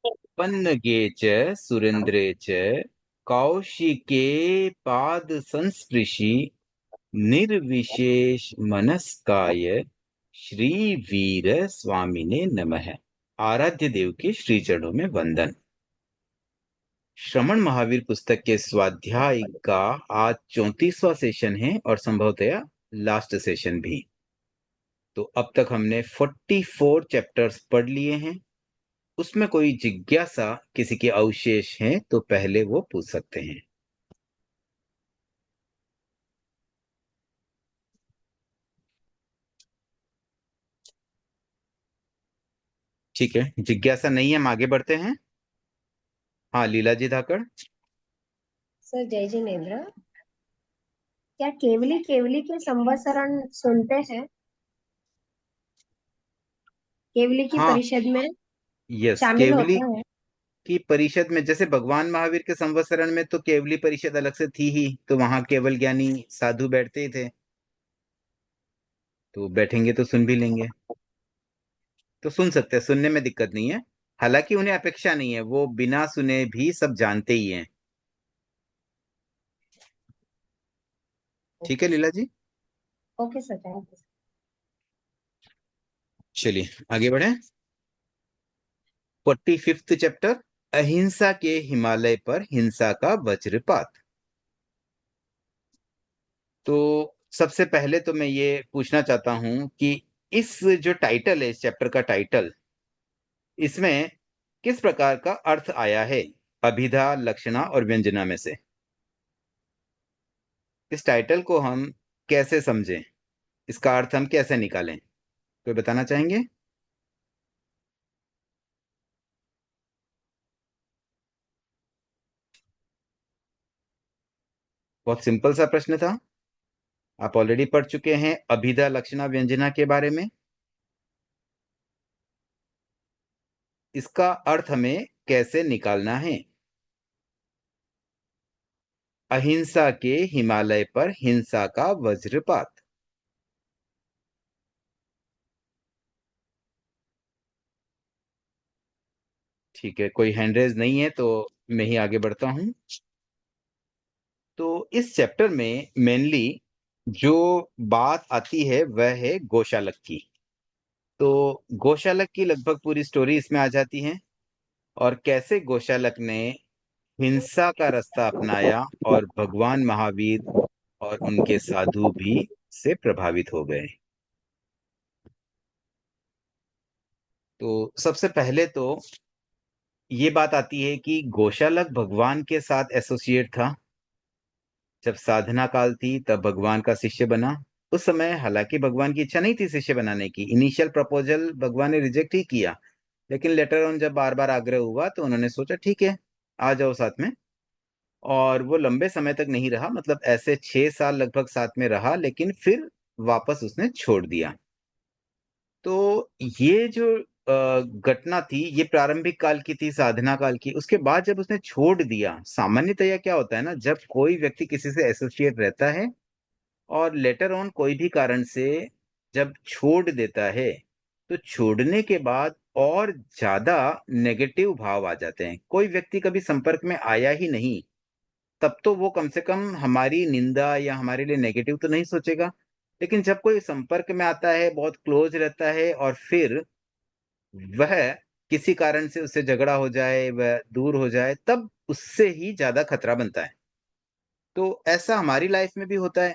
पन्नगे च सुरेन्द्रे च कौशिके पाद संस्पृशि निर्विशेष मनस्काय श्री वीर स्वामिने नमः। आराध्य देव के श्री चरणों में वंदन। श्रमण महावीर पुस्तक के स्वाध्याय का आज 34वां सेशन है और संभवतया लास्ट सेशन भी। तो अब तक हमने 44 चैप्टर्स पढ़ लिए हैं। उसमें कोई जिज्ञासा किसी के अवशेष हैं तो पहले वो पूछ सकते हैं। ठीक है, जिज्ञासा नहीं है, हम आगे बढ़ते हैं। हाँ, लीला जी धाकड़। सर जय जिनेन्द्र, क्या केवली केवली के संवत्सरण सुनते हैं? केवली की हाँ, परिषद में यस, शामिल केवली होते हैं। की परिषद में जैसे भगवान महावीर के संवत्सरण में तो केवली परिषद अलग से थी ही, तो वहां केवल ज्ञानी साधु बैठते ही थे, तो बैठेंगे तो सुन भी लेंगे। तो सुन सकते हैं, सुनने में दिक्कत नहीं है। हालांकि उन्हें अपेक्षा नहीं है, वो बिना सुने भी सब जानते ही हैं। ठीक है Leela ji. Okay sir, thank you. चलिए आगे बढ़े। 45th चैप्टर, अहिंसा के हिमालय पर हिंसा का वज्रपात। तो सबसे पहले तो मैं ये पूछना चाहता हूं कि इस जो टाइटल है, इस चैप्टर का टाइटल, इसमें किस प्रकार का अर्थ आया है अभिधा, लक्षणा और व्यंजना में से? इस टाइटल को हम कैसे समझें, इसका अर्थ हम कैसे निकालें? कोई बताना चाहेंगे? बहुत सिंपल सा प्रश्न था। आप ऑलरेडी पढ़ चुके हैं अभिधा, लक्षणा, व्यंजना के बारे में। इसका अर्थ हमें कैसे निकालना है? अहिंसा के हिमालय पर हिंसा का वज्रपात। ठीक है, कोई हैंड रेज नहीं है तो मैं ही आगे बढ़ता हूं। तो इस चैप्टर में मेनली जो बात आती है वह है गौशालक की। तो गौशालक की लगभग पूरी स्टोरी इसमें आ जाती है, और कैसे गौशालक ने हिंसा का रास्ता अपनाया और भगवान महावीर और उनके साधु भी से प्रभावित हो गए। तो सबसे पहले तो ये बात आती है कि गौशालक भगवान के साथ एसोसिएट था। जब साधना काल थी तब भगवान का शिष्य बना। उस समय हालांकि भगवान की इच्छा नहीं थी शिष्य बनाने की, इनिशियल प्रपोजल भगवान ने रिजेक्ट ही किया, लेकिन लेटर ऑन जब बार बार आग्रह हुआ तो उन्होंने सोचा ठीक है, आ जाओ साथ में। और वो लंबे समय तक नहीं रहा, मतलब ऐसे 6 साल लगभग साथ में रहा, लेकिन फिर वापस उसने छोड़ दिया। तो ये जो घटना थी, ये प्रारंभिक काल की थी, साधना काल की। उसके बाद जब उसने छोड़ दिया, सामान्यतया क्या होता है ना, जब कोई व्यक्ति किसी से एसोसिएट रहता है और लेटर ऑन कोई भी कारण से जब छोड़ देता है, तो छोड़ने के बाद और ज्यादा नेगेटिव भाव आ जाते हैं। कोई व्यक्ति कभी संपर्क में आया ही नहीं, तब तो वो कम से कम हमारी निंदा या हमारे लिए नेगेटिव तो नहीं सोचेगा। लेकिन जब कोई संपर्क में आता है, बहुत क्लोज रहता है, और फिर वह किसी कारण से उससे झगड़ा हो जाए, वह दूर हो जाए, तब उससे ही ज्यादा खतरा बनता है। तो ऐसा हमारी लाइफ में भी होता है।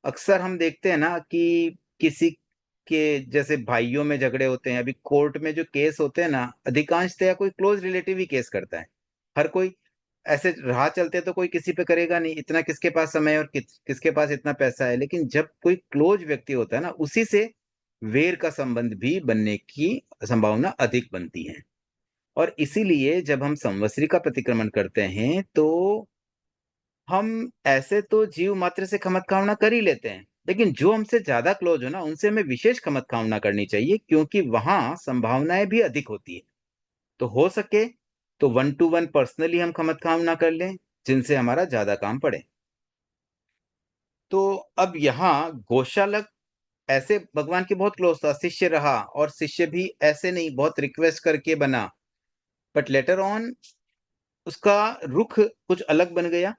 अक्सर हम देखते हैं ना कि किसी के जैसे भाइयों में झगड़े होते हैं, अभी कोर्ट में जो केस होते हैं ना, अधिकांशतया कोई क्लोज रिलेटिव ही केस करता है। हर कोई ऐसे राह चलते तो कोई किसी पे करेगा नहीं, इतना किसके पास समय है और किसके पास इतना पैसा है। लेकिन जब कोई क्लोज व्यक्ति होता है ना, उसी से वेर का संबंध भी बनने की संभावना अधिक बनती है। और इसीलिए जब हम संवत्सरी का प्रतिक्रमण करते हैं तो हम ऐसे तो जीव मात्र से खमत कामना कर ही लेते हैं, लेकिन जो हमसे ज्यादा क्लोज हो ना, उनसे हमें विशेष खमत कामना करनी चाहिए, क्योंकि वहां संभावनाएं भी अधिक होती है। तो हो सके तो 1 to 1 पर्सनली हम खमत कामना कर लें, जिनसे हमारा ज्यादा काम पड़े। तो अब यहाँ गौशालक ऐसे भगवान के बहुत क्लोज था, शिष्य रहा, और शिष्य भी ऐसे नहीं, बहुत रिक्वेस्ट करके बना। बट लेटर ऑन उसका रुख कुछ अलग बन गया।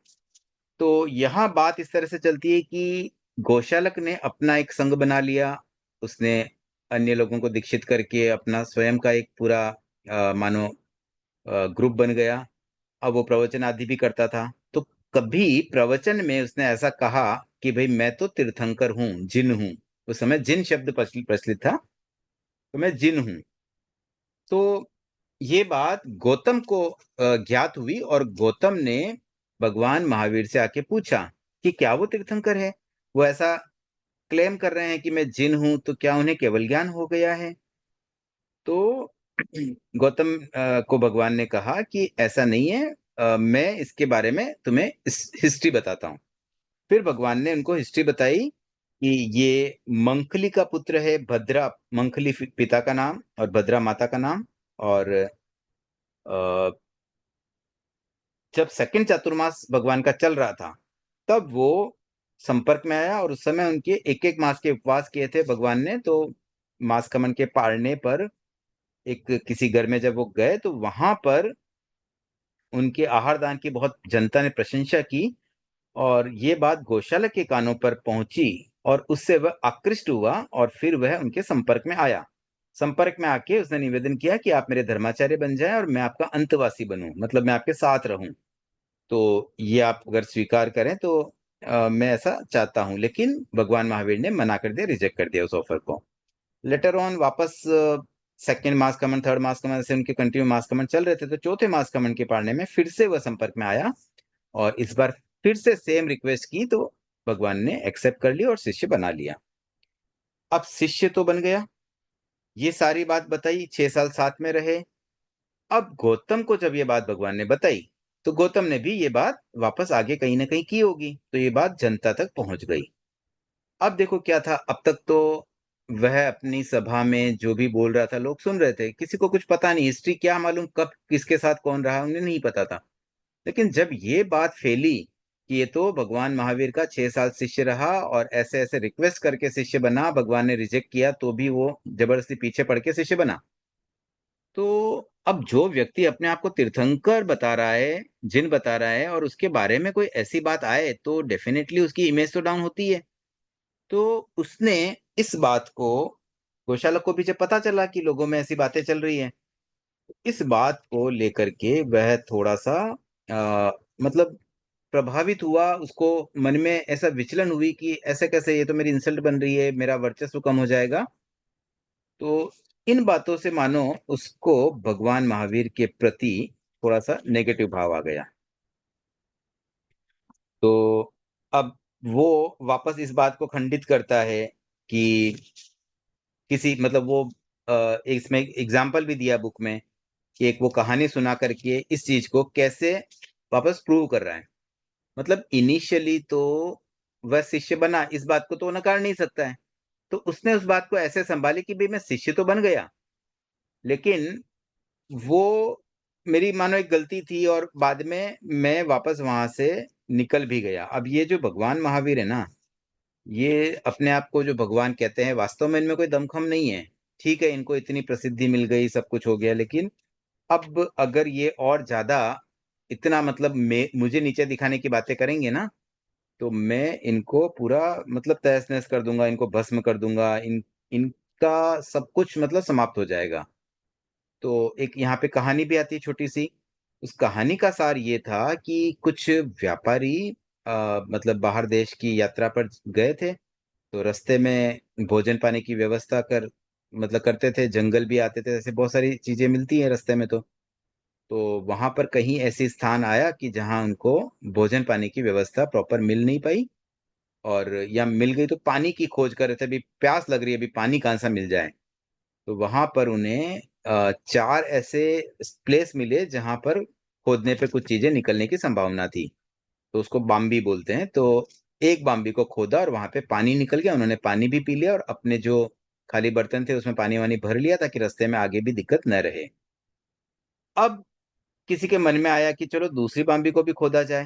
तो यहाँ बात इस तरह से चलती है कि गोशालक ने अपना एक संघ बना लिया। उसने अन्य लोगों को दीक्षित करके अपना स्वयं का एक पूरा मानो ग्रुप बन गया। अब वो प्रवचन आदि भी करता था। तो कभी प्रवचन में उसने ऐसा कहा कि भाई मैं तो तीर्थंकर हूँ, जिन हूँ। उस समय जिन शब्द प्रचलित था, तो मैं जिन हूँ। तो ये बात गौतम को ज्ञात हुई और गौतम ने भगवान महावीर से आके पूछा कि क्या वो तीर्थंकर है। वो ऐसा क्लेम कर रहे हैं कि मैं जिन हूं, तो क्या उन्हें केवल ज्ञान हो गया है। तो गौतम को भगवान ने कहा कि ऐसा नहीं है। मैं इसके बारे में तुम्हें हिस्ट्री बताता हूँ। फिर भगवान ने उनको हिस्ट्री बताई कि ये मंखली का पुत्र है, भद्रा। मंखली पिता का नाम और भद्रा माता का नाम। और अ, जब सेकंड चातुर्मास भगवान का चल रहा था, तब वो संपर्क में आया और उस समय उनके एक एक मास के उपवास किए थे भगवान ने। तो मास कमन के पाड़ने पर एक किसी घर में जब वो गए, तो वहां पर उनके आहार दान की बहुत जनता ने प्रशंसा की। और ये बात गौशाला के कानों पर पहुंची और उससे वह आकृष्ट हुआ और फिर वह उनके संपर्क में आया। संपर्क में आके उसने निवेदन किया कि आप मेरे धर्माचार्य बन जाएं और मैं आपका अंतवासी बनूं, मतलब मैं आपके साथ रहूं। तो ये आप अगर स्वीकार करें तो मैं ऐसा चाहता हूं। लेकिन भगवान महावीर ने मना कर दिया, रिजेक्ट कर दिया उस ऑफर को। लेटर ऑन वापस सेकेंड मास कमन, थर्ड मास कमन से उनके कंटिन्यू मास कमन चल रहे थे। तो चौथे मास कमन के पढ़ने में फिर से वह संपर्क में आया और इस बार फिर से सेम रिक्वेस्ट की। तो भगवान ने एक्सेप्ट कर लिया और शिष्य बना लिया। अब शिष्य तो बन गया। ये सारी बात बताई, 6 साल साथ में रहे। अब गौतम को जब ये बात भगवान ने बताई, तो गौतम ने भी ये बात वापस आगे कहीं ना कहीं की होगी, तो ये बात जनता तक पहुंच गई। अब देखो क्या था, अब तक तो वह अपनी सभा में जो भी बोल रहा था लोग सुन रहे थे, किसी को कुछ पता नहीं, हिस्ट्री क्या मालूम कब किसके साथ कौन रहा उन्हें नहीं पता था। लेकिन जब ये बात फैली कि ये तो भगवान महावीर का 6 साल शिष्य रहा और ऐसे ऐसे रिक्वेस्ट करके शिष्य बना, भगवान ने रिजेक्ट किया तो भी वो जबरदस्ती पीछे पड़ के शिष्य बना। तो अब जो व्यक्ति अपने आप को तीर्थंकर बता रहा है, जिन बता रहा है, और उसके बारे में कोई ऐसी बात आए, तो डेफिनेटली उसकी इमेज तो डाउन होती है। तो उसने इस बात को, गौशाला को भी जब पता चला कि लोगों में ऐसी बातें चल रही है, इस बात को लेकर के वह थोड़ा सा मतलब प्रभावित हुआ। उसको मन में ऐसा विचलन हुई कि ऐसे कैसे, ये तो मेरी इंसल्ट बन रही है, मेरा वर्चस्व कम हो जाएगा। तो इन बातों से मानो उसको भगवान महावीर के प्रति थोड़ा सा नेगेटिव भाव आ गया। तो अब वो वापस इस बात को खंडित करता है कि किसी, मतलब वो इसमें एग्जाम्पल भी दिया बुक में कि एक वो कहानी सुना करके इस चीज को कैसे वापस प्रूव कर रहा है। मतलब इनिशियली तो वह शिष्य बना, इस बात को तो वो नकार नहीं सकता है। तो उसने उस बात को ऐसे संभाली कि भाई मैं शिष्य तो बन गया, लेकिन वो मेरी मानो एक गलती थी और बाद में मैं वापस वहां से निकल भी गया। अब ये जो भगवान महावीर है ना, ये अपने आप को जो भगवान कहते हैं, वास्तव में इनमें कोई दमखम नहीं है। ठीक है, इनको इतनी प्रसिद्धि मिल गई, सब कुछ हो गया, लेकिन अब अगर ये और ज्यादा इतना मतलब मुझे नीचे दिखाने की बातें करेंगे ना, तो मैं इनको पूरा मतलब तहस नहस कर दूंगा, इनको भस्म कर दूंगा। इनका सब कुछ मतलब समाप्त हो जाएगा। तो एक यहाँ पे कहानी भी आती है छोटी सी। उस कहानी का सार ये था कि कुछ व्यापारी मतलब बाहर देश की यात्रा पर गए थे। तो रास्ते में भोजन पानी की व्यवस्था मतलब करते थे, जंगल भी आते थे, ऐसे बहुत सारी चीजें मिलती हैं रास्ते में। तो वहां पर कहीं ऐसी स्थान आया कि जहां उनको भोजन पानी की व्यवस्था प्रॉपर मिल नहीं पाई। और या मिल गई तो पानी की खोज कर रहे थे, अभी प्यास लग रही है, अभी पानी कहाँ सा मिल जाए। तो वहां पर उन्हें 4 ऐसे प्लेस मिले जहां पर खोदने पे कुछ चीजें निकलने की संभावना थी। तो उसको बाम्बी बोलते हैं। तो एक बाम्बी को खोदा और वहां पे पानी निकल गया, उन्होंने पानी भी पी लिया और अपने जो खाली बर्तन थे उसमें पानी वानी भर लिया, ताकि रास्ते में आगे भी दिक्कत न रहे। अब किसी के मन में आया कि चलो दूसरी बाम्बी को भी खोदा जाए।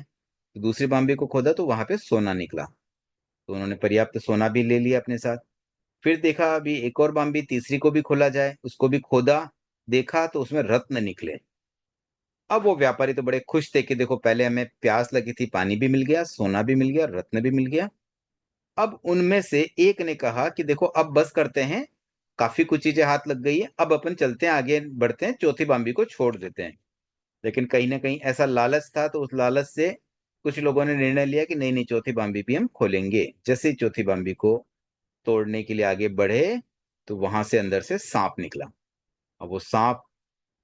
तो दूसरी बाम्बी को खोदा तो वहां पे सोना निकला। तो उन्होंने पर्याप्त सोना भी ले लिया अपने साथ। फिर देखा अभी एक और बाम्बी, तीसरी को भी खोला जाए, उसको भी खोदा, देखा तो उसमें रत्न निकले। अब वो व्यापारी तो बड़े खुश थे कि देखो पहले हमें प्यास लगी थी, पानी भी मिल गया, सोना भी मिल गया, रत्न भी मिल गया। अब उनमें से एक ने कहा कि देखो अब बस करते हैं, काफी कुछ चीजें हाथ लग गई है, अब अपन चलते हैं, आगे बढ़ते हैं, चौथी बाम्बी को छोड़ देते हैं। लेकिन कहीं ना कहीं ऐसा लालच था, तो उस लालच से कुछ लोगों ने निर्णय लिया कि नहीं नहीं, चौथी बाम्बी भी हम खोलेंगे। जैसे ही चौथी बाम्बी को तोड़ने के लिए आगे बढ़े, तो वहां से अंदर से सांप निकला। अब वो सांप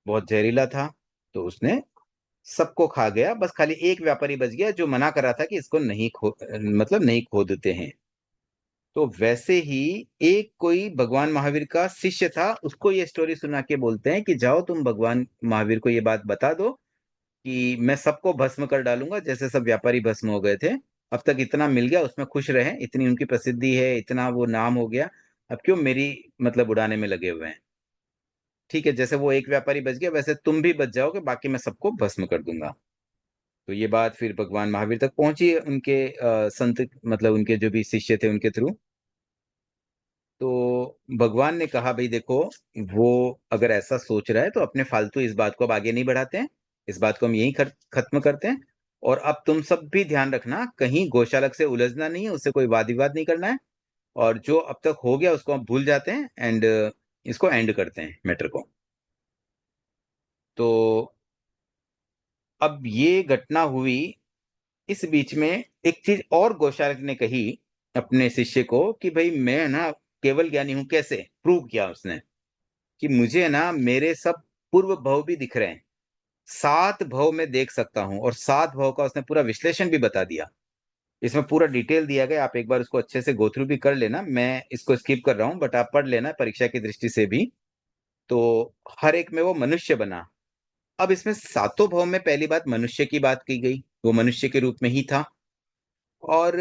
बहुत जहरीला था, तो उसने सबको खा गया। बस खाली एक व्यापारी बच गया जो मना कर रहा था कि इसको नहीं मतलब नहीं खोदते हैं। तो वैसे ही एक कोई भगवान महावीर का शिष्य था, उसको ये स्टोरी सुना के बोलते हैं कि जाओ तुम भगवान महावीर को ये बात बता दो कि मैं सबको भस्म कर डालूंगा, जैसे सब व्यापारी भस्म हो गए थे। अब तक इतना मिल गया, उसमें खुश रहे, इतनी उनकी प्रसिद्धि है, इतना वो नाम हो गया, अब क्यों मेरी मतलब उड़ाने में लगे हुए हैं। ठीक है, जैसे वो एक व्यापारी बच गया, वैसे तुम भी बच जाओगे, बाकी मैं सबको भस्म कर दूंगा। तो ये बात फिर भगवान महावीर तक पहुंची, उनके संत मतलब उनके जो भी शिष्य थे उनके थ्रू। तो भगवान ने कहा भाई देखो, वो अगर ऐसा सोच रहा है तो अपने फालतू इस बात को अब आगे नहीं बढ़ाते हैं, इस बात को हम यहीं खत्म करते हैं। और अब तुम सब भी ध्यान रखना, कहीं गौशालक से उलझना नहीं है, उससे कोई वाद विवाद नहीं करना है। और जो अब तक हो गया उसको हम भूल जाते हैं, एंड इसको एंड करते हैं मैटर को। तो अब ये घटना हुई, इस बीच में एक चीज और गौशालक ने कही अपने शिष्य को कि भाई मैं ना केवल ज्ञानी हूं। कैसे प्रूव किया उसने कि मुझे ना मेरे सब पूर्व भव भी दिख रहे हैं, 7 भव में देख सकता हूं। और 7 भव का उसने पूरा विश्लेषण भी बता दिया, इसमें पूरा डिटेल दिया गया। आप एक बार उसको अच्छे से गो थ्रू भी कर लेना, मैं इसको स्किप कर रहा हूं, बट आप पढ़ लेना परीक्षा की दृष्टि से भी। तो हर एक में वो मनुष्य बना। अब इसमें 7 भव में पहली बात मनुष्य की बात की गई, वो मनुष्य के रूप में ही था। और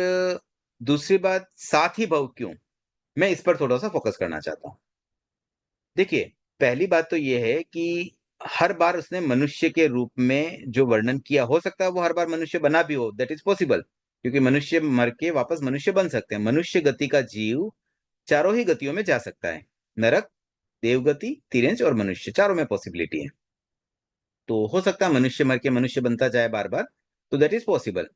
दूसरी बात 7 ही भव क्यों, मैं इस पर थोड़ा सा फोकस करना चाहता हूं। देखिए, पहली बात तो ये है कि हर बार उसने मनुष्य के रूप में जो वर्णन किया, हो सकता है वो हर बार मनुष्य बना भी हो, दैट इज पॉसिबल, क्योंकि मनुष्य मर के वापस मनुष्य बन सकते हैं। मनुष्य गति का जीव चारों ही गतियों में जा सकता है, नरक, देवगति, तिर्यंच और मनुष्य, चारों में पॉसिबिलिटी है। तो हो सकता है मनुष्य मर के मनुष्य बनता जाए बार बार, तो दैट इज पॉसिबल।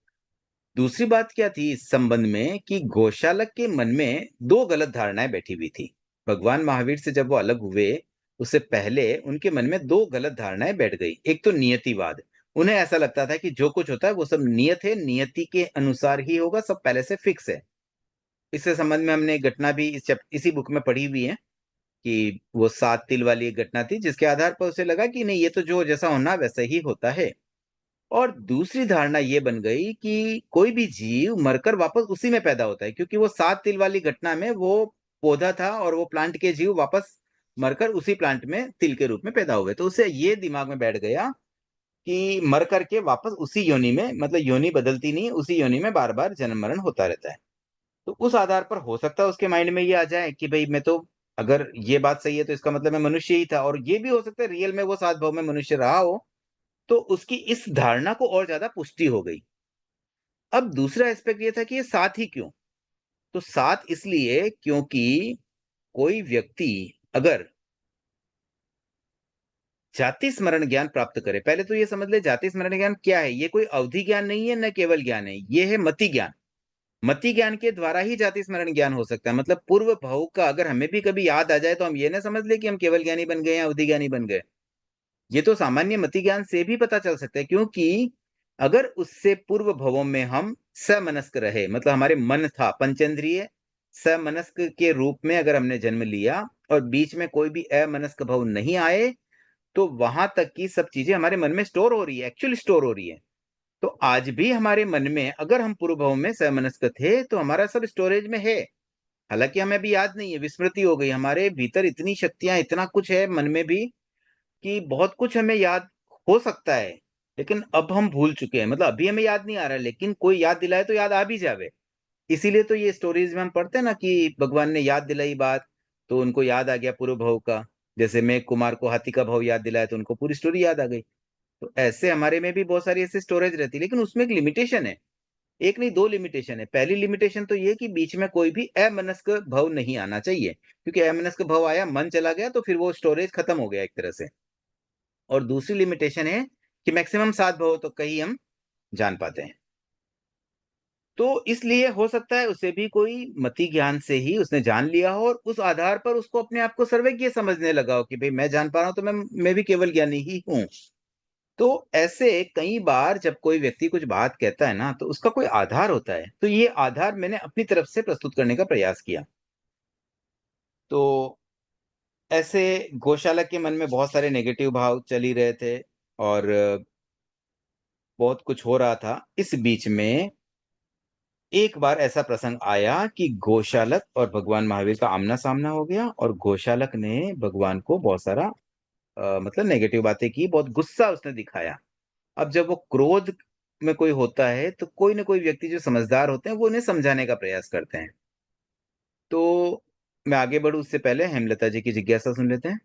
दूसरी बात क्या थी इस संबंध में कि गोशालक के मन में 2 गलत धारणाएं बैठी हुई थी। भगवान महावीर से जब वो अलग हुए, उससे पहले उनके मन में 2 गलत धारणाएं बैठ गई। एक तो नियतिवाद, उन्हें ऐसा लगता था कि जो कुछ होता है वो सब नियत है, नियति के अनुसार ही होगा, सब पहले से फिक्स है। इससे संबंध में हमने एक घटना भी इसी बुक में पढ़ी हुई है कि वो 7 तिल वाली एक घटना थी, जिसके आधार पर उसे लगा कि नहीं, ये तो जो जैसा होना वैसा ही होता है। और दूसरी धारणा ये बन गई कि कोई भी जीव मरकर वापस उसी में पैदा होता है, क्योंकि वो 7 तिल वाली घटना में वो पौधा था और वो प्लांट के जीव वापस मरकर उसी प्लांट में तिल के रूप में पैदा हुए। तो उसे ये दिमाग में बैठ गया कि मर करके वापस उसी योनि में, मतलब योनि बदलती नहीं, उसी योनि में बार बार जन्म मरण होता रहता है। तो उस आधार पर हो सकता है उसके माइंड में ये आ जाए कि भाई मैं तो, अगर ये बात सही है तो इसका मतलब मैं मनुष्य ही था। और ये भी हो सकता है रियल में वो 7 भव में मनुष्य रहा हो, तो उसकी इस धारणा को और ज्यादा पुष्टि हो गई। अब दूसरा एस्पेक्ट ये था कि ये 7 ही क्यों। तो 7 इसलिए क्योंकि कोई व्यक्ति अगर जाति स्मरण ज्ञान प्राप्त करे, पहले तो ये समझ ले जाति स्मरण ज्ञान क्या है। ये कोई अवधि ज्ञान नहीं है, न केवल ज्ञान है, ये है मति ज्ञान। मति ज्ञान के द्वारा ही जाति स्मरण ज्ञान हो सकता है। मतलब पूर्व भाव का अगर हमें भी कभी याद आ जाए, तो हम ये ना समझ ले कि हम केवल ज्ञानी बन गए या अवधि ज्ञानी बन गए। ये तो सामान्य मति ज्ञान से भी पता चल सकता है, क्योंकि अगर उससे पूर्व भवों में हम समनस्क रहे, मतलब हमारे मन था पंचेंद्रिय समनस्क के रूप में अगर हमने जन्म लिया, और बीच में कोई भी अमनस्क भव नहीं आए, तो वहां तक की सब चीजें हमारे मन में स्टोर हो रही है, एक्चुअली स्टोर हो रही है। तो आज भी हमारे मन में अगर हम पूर्व भव में समनस्क थे, तो हमारा सब स्टोरेज में है। हालांकि हमें अभी याद नहीं है, विस्मृति हो गई, हमारे भीतर इतनी शक्तियां, इतना कुछ है मन में भी कि बहुत कुछ हमें याद हो सकता है, लेकिन अब हम भूल चुके हैं। मतलब अभी हमें याद नहीं आ रहा है, लेकिन कोई याद दिलाए तो याद आ भी जावे। इसीलिए तो ये स्टोरीज में हम पढ़ते हैं ना कि भगवान ने याद दिलाई बात, तो उनको याद आ गया पूर्व भव का। जैसे मैं कुमार को हाथी का भव याद दिलाया, तो उनको पूरी स्टोरी याद आ गई। तो ऐसे हमारे में भी बहुत सारी ऐसी स्टोरेज रहती है, लेकिन उसमें एक लिमिटेशन है। एक नहीं, 2 लिमिटेशन है। पहली लिमिटेशन तो ये कि बीच में कोई भी अमनस्क भव नहीं आना चाहिए, क्योंकि अमनस्क भव आया, मन चला गया, तो फिर वो स्टोरेज खत्म हो गया एक तरह से। और दूसरी लिमिटेशन है कि मैक्सिमम 7 भाव तो कहीं हम जान पाते हैं। तो इसलिए हो सकता है उसे भी कोई मति ज्ञान से ही उसने जान लिया हो, और उस आधार पर उसको अपने आप को सर्वज्ञ समझने लगा हो कि भाई मैं जान पा रहा हूं तो मैं भी केवल ज्ञानी ही हूं। तो ऐसे कई बार जब कोई व्यक्ति कुछ बात कहता है ना, तो उसका कोई आधार होता है, तो ये आधार मैंने अपनी तरफ से प्रस्तुत करने का प्रयास किया। तो ऐसे गौशाला के मन में बहुत सारे नेगेटिव भाव चल ही रहे थे, और बहुत कुछ हो रहा था। इस बीच में एक बार ऐसा प्रसंग आया कि गौशालक और भगवान महावीर का आमना सामना हो गया, और गौशालक ने भगवान को बहुत सारा मतलब नेगेटिव बातें की, बहुत गुस्सा उसने दिखाया। अब जब वो क्रोध में कोई होता है, तो कोई ना कोई व्यक्ति जो समझदार होते हैं वो उन्हें समझाने का प्रयास करते हैं। तो मैं आगे बढ़ूं उससे पहले हेमलता जी की जिज्ञासा सुन लेते हैं।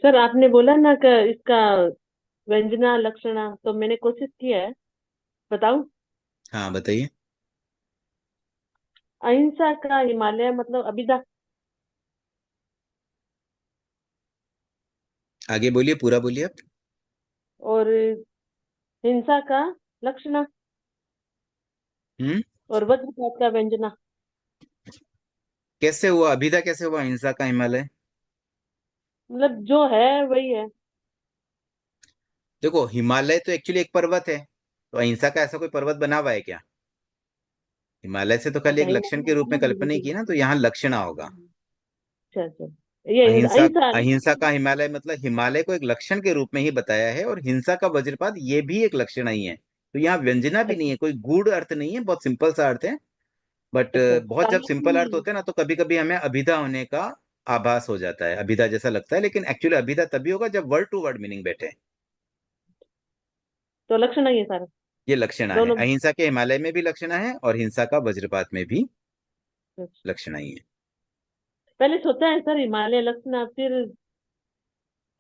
सर आपने बोला ना कि इसका व्यंजना लक्षणा, तो मैंने कोशिश की है। बताऊं? हाँ बताइए। अहिंसा का हिमालय मतलब अभिदा। आगे बोलिए, पूरा बोलिए आप। और हिंसा का लक्षणा। हम्म। और वज्रपात का व्यंजना। कैसे हुआ अभिधा, कैसे हुआ हिंसा का हिमालय? मतलब जो है वही है। देखो, हिमालय तो एक्चुअली एक पर्वत है, तो अहिंसा का ऐसा कोई पर्वत बना हुआ है क्या? हिमालय से तो खाली अच्छा, एक लक्षण के रूप में समझ कल्पना ही गई। की ना, तो यहाँ लक्षणा होगा। अच्छा अच्छा, ये अहिंसा, अहिंसा। अहिंसा का हिमालय मतलब हिमालय को एक लक्षण के रूप में ही बताया है, और हिंसा का वज्रपात ये भी एक लक्षण ही है। तो यहाँ व्यंजना भी नहीं अच्छा है, कोई गूढ़ अर्थ नहीं है, बहुत सिंपल सा अर्थ है। बट अच्छा, बहुत जब तारतम्य सिंपल अर्थ नहीं है। होते हैं ना, तो कभी कभी हमें अभिधा होने का आभास हो जाता है, अभिधा जैसा लगता है, लेकिन एक्चुअली अभिधा तभी होगा जब वर्ड टू वर्ड मीनिंग बैठे। तो लक्षण ही है सारा। ये लक्षणा है, दोनों। अहिंसा के हिमालय में भी लक्षणा है, और हिंसा का वज्रपात में भी अच्छा। लक्षणा ही है। पहले सोचा है सर हिमालय लक्षण, फिर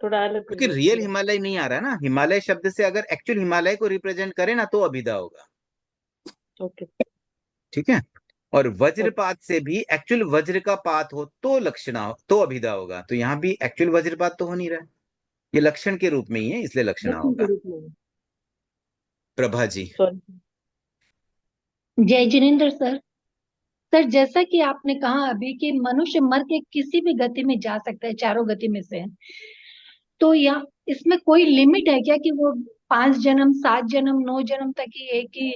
थोड़ा अलग क्योंकि रियल किया। हिमालय नहीं आ रहा है ना, हिमालय शब्द से अगर एक्चुअल हिमालय को रिप्रेजेंट करे ना, तो अभिधा होगा। ओके ठीक है। और ओके। वज्रपात से भी एक्चुअल वज्र का पात हो तो लक्षणा हो, तो अभिधा होगा। तो यहाँ भी एक्चुअल वज्रपात तो हो नहीं रहा है, ये लक्षण के रूप में ही है, इसलिए लक्षणा लक्षण के होगा। रूप में। प्रभा जी। सॉरी। जय जिनेन्द्र सर। सर जैसा कि आपने कहा अभी कि मनुष्य मर के किसी भी गति में जा सकता है, चारों गति में से, तो या इसमें कोई लिमिट है क्या कि वो 5 जन्म, 7 जन्म, 9 जन्म तक ही एक ही,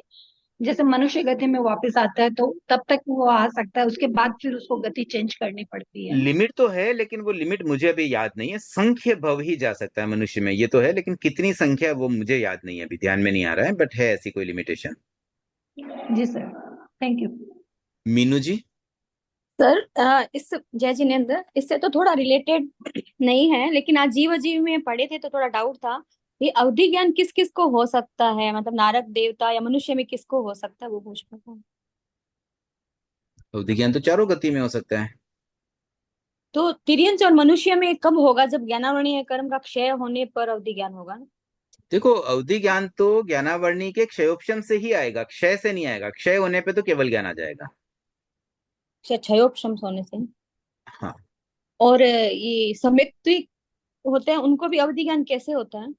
जैसे मनुष्य गति में वापस आता है तो तब तक वो आ सकता है, उसके बाद फिर उसको गति चेंज करनी पड़ती है? लिमिट तो है, लेकिन वो लिमिट मुझे अभी याद नहीं है। संख्य भव ही जा सकता है मनुष्य में, ये तो है, लेकिन कितनी संख्या वो मुझे याद नहीं है, अभी ध्यान में नहीं आ रहा है, बट है ऐसी कोई लिमिटेशन। जी sir, thank you. Meenu ji. Sir इस जय जिनेन्द्र, इससे तो थोड़ा रिलेटेड नहीं है, लेकिन आज जीव अजीव में पढ़े थे तो थोड़ा डाउट था। ये अवधि ज्ञान किस किस को हो सकता है, मतलब नारद देवता या मनुष्य में किसको हो सकता है, वो पूछना था। तो ज्ञान तो चारों गति में हो सकता है। तो तिर्यंच और मनुष्य में कब होगा, जब ज्ञानावरणीय कर्म का क्षय होने पर अवधि ज्ञान होगा ना? देखो, अवधि ज्ञान तो ज्ञानावरणी के क्षयोपशम से ही आएगा, क्षय से नहीं आएगा। क्षय होने पे तो केवल ज्ञान आ जाएगा। अच्छा, क्षयोपशम होने से। हाँ। और ये सम्यक्त्विक होते हैं, उनको भी अवधि ज्ञान कैसे होता है?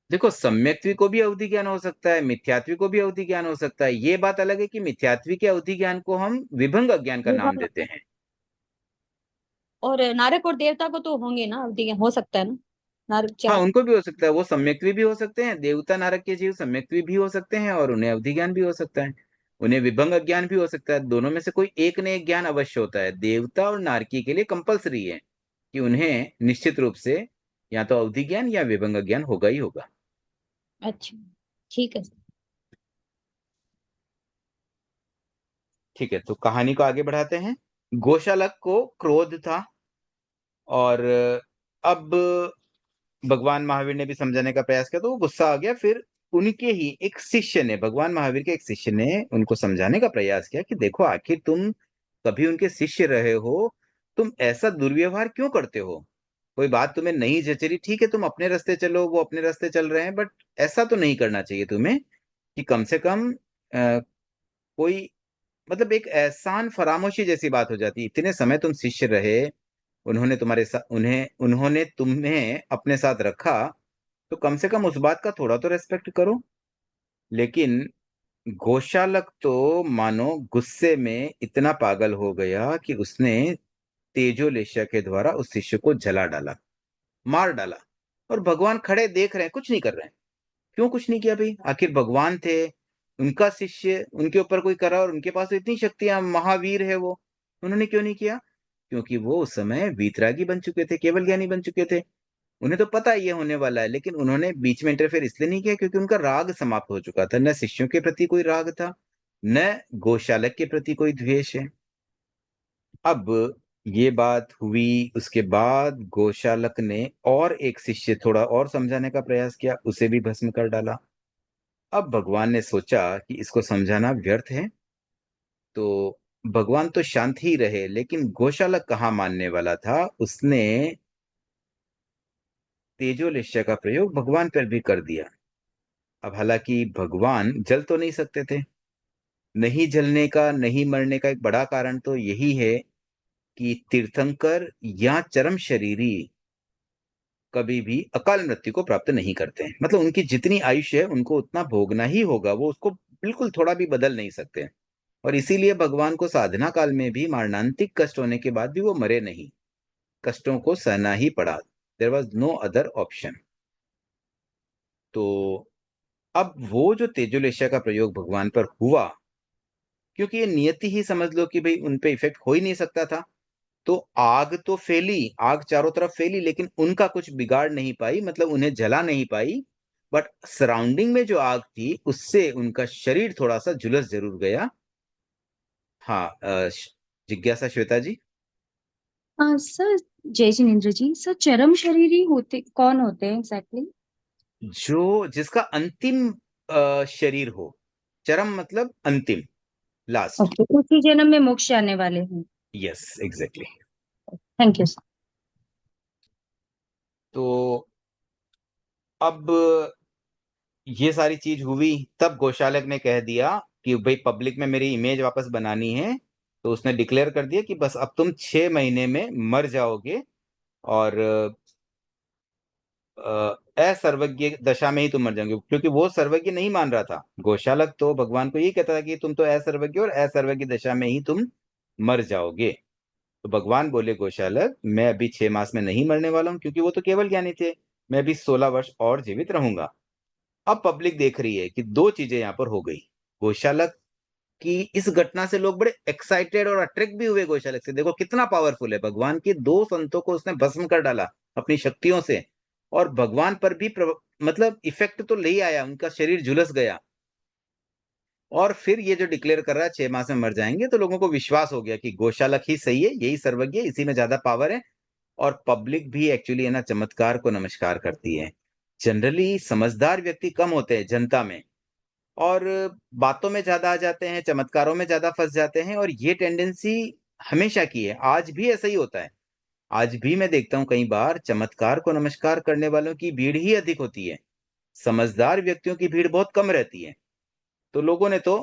देखो, सम्यक्त्वी को भी अवधि ज्ञान हो सकता है, मिथ्यात्वी को भी अवधि ज्ञान हो सकता है। ये बात अलग है कि मिथ्यात्वी के अवधि ज्ञान को हम विभंग अज्ञान का नाम विभंग। देते हैं। और नारक और देवता को तो होंगे ना अवधि ज्ञान, हो सकता है ना? नारक हाँ, चार। उनको भी हो सकता है, वो सम्यक्त्वी भी हो सकते हैं, देवता नारक के जीव सम्यक्त्वी भी हो सकते हैं, और उन्हें अवधि ज्ञान भी हो सकता है, उन्हें विभंग अज्ञान भी हो सकता है। दोनों में से कोई एक न एक ज्ञान अवश्य होता है। देवता और नारकी के लिए कंपलसरी है कि उन्हें निश्चित रूप से या तो अवधि ज्ञान या विभंग ज्ञान होगा ही होगा। अच्छा, ठीक है। ठीक है, तो कहानी को आगे बढ़ाते हैं। गोशालक को क्रोध था, और अब भगवान महावीर ने भी समझाने का प्रयास किया, तो वो गुस्सा आ गया। फिर उनके ही एक शिष्य ने, भगवान महावीर के एक शिष्य ने उनको समझाने का प्रयास किया कि देखो, आखिर तुम कभी उनके शिष्य रहे हो, तुम ऐसा दुर्व्यवहार क्यों करते हो? कोई बात तुम्हें नहीं जच रही, ठीक है, तुम अपने रास्ते चलो, वो अपने रास्ते चल रहे हैं, बट ऐसा तो नहीं करना चाहिए तुम्हें कि कम से कम कोई, मतलब एक एहसान फरामोशी जैसी बात हो जाती है। इतने समय तुम शिष्य रहे, उन्होंने तुम्हें अपने साथ रखा, तो कम से कम उस बात का थोड़ा तो रेस्पेक्ट करो। लेकिन गोशालक तो मानो गुस्से में इतना पागल हो गया कि उसने तेजोलेशा के द्वारा उस शिष्य को जला डाला, मार डाला। और भगवान खड़े देख रहे हैं, कुछ नहीं कर रहे हैं। क्यों कुछ नहीं किया भाई? आखिर भगवान थे, उनका शिष्य, उनके ऊपर कोई करा, और उनके पास तो इतनी शक्तियां, महावीर है वो। उन्होंने क्यों नहीं किया? क्योंकि वो उस समय वीतरागी बन चुके थे, केवल ज्ञानी बन चुके थे। उन्हें तो पता है ये होने वाला है, लेकिन उन्होंने बीच में इंटरफेयर इसलिए नहीं किया क्योंकि उनका राग समाप्त हो चुका था। न शिष्यों के प्रति कोई राग था, न गोशालक के प्रति कोई द्वेष है। अब ये बात हुई, उसके बाद गोशालक ने और एक शिष्य थोड़ा और समझाने का प्रयास किया, उसे भी भस्म कर डाला। अब भगवान ने सोचा कि इसको समझाना व्यर्थ है, तो भगवान तो शांत ही रहे, लेकिन गोशालक कहाँ मानने वाला था। उसने तेजोलिश्य का प्रयोग भगवान पर भी कर दिया। अब हालांकि भगवान जल तो नहीं सकते थे। नहीं जलने का, नहीं मरने का एक बड़ा कारण तो यही है कि तीर्थंकर या चरम शरीरी कभी भी अकाल मृत्यु को प्राप्त नहीं करते हैं। मतलब उनकी जितनी आयुष्य है उनको उतना भोगना ही होगा, वो उसको बिल्कुल थोड़ा भी बदल नहीं सकते। और इसीलिए भगवान को साधना काल में भी मारणांतिक कष्ट होने के बाद भी वो मरे नहीं, कष्टों को सहना ही पड़ा। There was no other option. तो अब वो जो तेजोलेशा का प्रयोग भगवान पर हुआ, क्योंकि ये नियति ही समझ लो कि भाई उन पे इफेक्ट हो ही नहीं सकता था। तो आग तो फैली, आग चारों तरफ फैली, लेकिन उनका कुछ बिगाड़ नहीं पाई, मतलब उन्हें जला नहीं पाई। बट सराउंडिंग में जो आग थी उससे उनका शरीर थोड़ा सा झुलस जरूर गया। हाँ, जिज्ञासा श्वेता जी। सर, जय जिनेन्द्र जी, सर चरम शरीरी होते कौन होते हैं एग्जैक्टली? जिसका अंतिम शरीर हो। चरम मतलब अंतिम, लास्ट। ओके, उसी जन्म में मोक्ष आने वाले हैं। Yes, exactly. Thank you sir. तो अब ये सारी चीज हुई, तब गोशालक ने कह दिया कि भाई पब्लिक में मेरी इमेज वापस बनानी है। तो उसने डिक्लेयर कर दिया कि बस अब तुम 6 महीने में मर जाओगे, और असर्वज्ञ दशा में ही तुम मर जाओगे। क्योंकि वो सर्वज्ञ नहीं मान रहा था, गोशालक तो भगवान को यही कहता था कि तुम तो असर्वज्ञ, और असर्वज्ञ दशा में ही तुम मर जाओगे। तो भगवान बोले, गोशालक मैं अभी 6 मास में नहीं मरने वाला हूँ, क्योंकि वो तो केवल ज्ञानी थे। मैं अभी 16 वर्ष और जीवित रहूंगा। अब पब्लिक देख रही है कि दो चीजें यहाँ पर हो गई। गोशालक की इस घटना से लोग बड़े एक्साइटेड और अट्रैक्ट भी हुए गोशालक से। देखो कितना पावरफुल है, भगवान के दो संतों को उसने भस्म कर डाला अपनी शक्तियों से, और भगवान पर भी मतलब इफेक्ट तो ले आया, उनका शरीर झुलस गया। और फिर ये जो डिक्लेयर कर रहा है 6 मास में मर जाएंगे, तो लोगों को विश्वास हो गया कि गोशालक ही सही है, यही सर्वज्ञ है, इसी में ज्यादा पावर है। और पब्लिक भी एक्चुअली है ना, चमत्कार को नमस्कार करती है। जनरली समझदार व्यक्ति कम होते हैं जनता में, और बातों में ज्यादा आ जाते हैं, चमत्कारों में ज्यादा फंस जाते हैं। और ये टेंडेंसी हमेशा की है, आज भी ऐसा ही होता है। आज भी मैं देखता हूँ कई बार चमत्कार को नमस्कार करने वालों की भीड़ ही अधिक होती है, समझदार व्यक्तियों की भीड़ बहुत कम रहती है। तो लोगों ने तो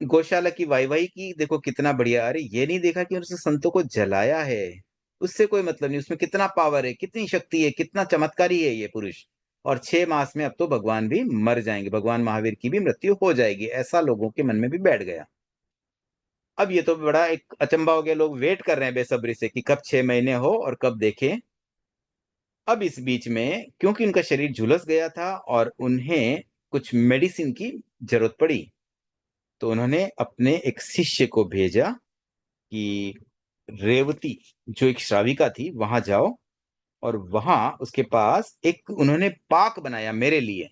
गौशाला की वाहवाही की, देखो कितना बढ़िया। अरे ये नहीं देखा कि उसने संतों को जलाया है, उससे कोई मतलब नहीं, उसमें कितना पावर है, कितनी शक्ति है, कितना चमत्कारी है ये पुरुष। और 6 मास में अब तो भगवान भी मर जाएंगे, भगवान महावीर की भी मृत्यु हो जाएगी, ऐसा लोगों के मन में भी बैठ गया। अब ये तो बड़ा एक अचंभा हो गया, लोग वेट कर रहे हैं बेसब्री से कि कब 6 महीने हो और कब देखें। अब इस बीच में क्योंकि उनका शरीर झुलस गया था और उन्हें कुछ मेडिसिन की जरूरत पड़ी, तो उन्होंने अपने एक शिष्य को भेजा कि रेवती जो एक श्राविका थी वहां जाओ, और वहां उसके पास एक उन्होंने पाक बनाया मेरे लिए।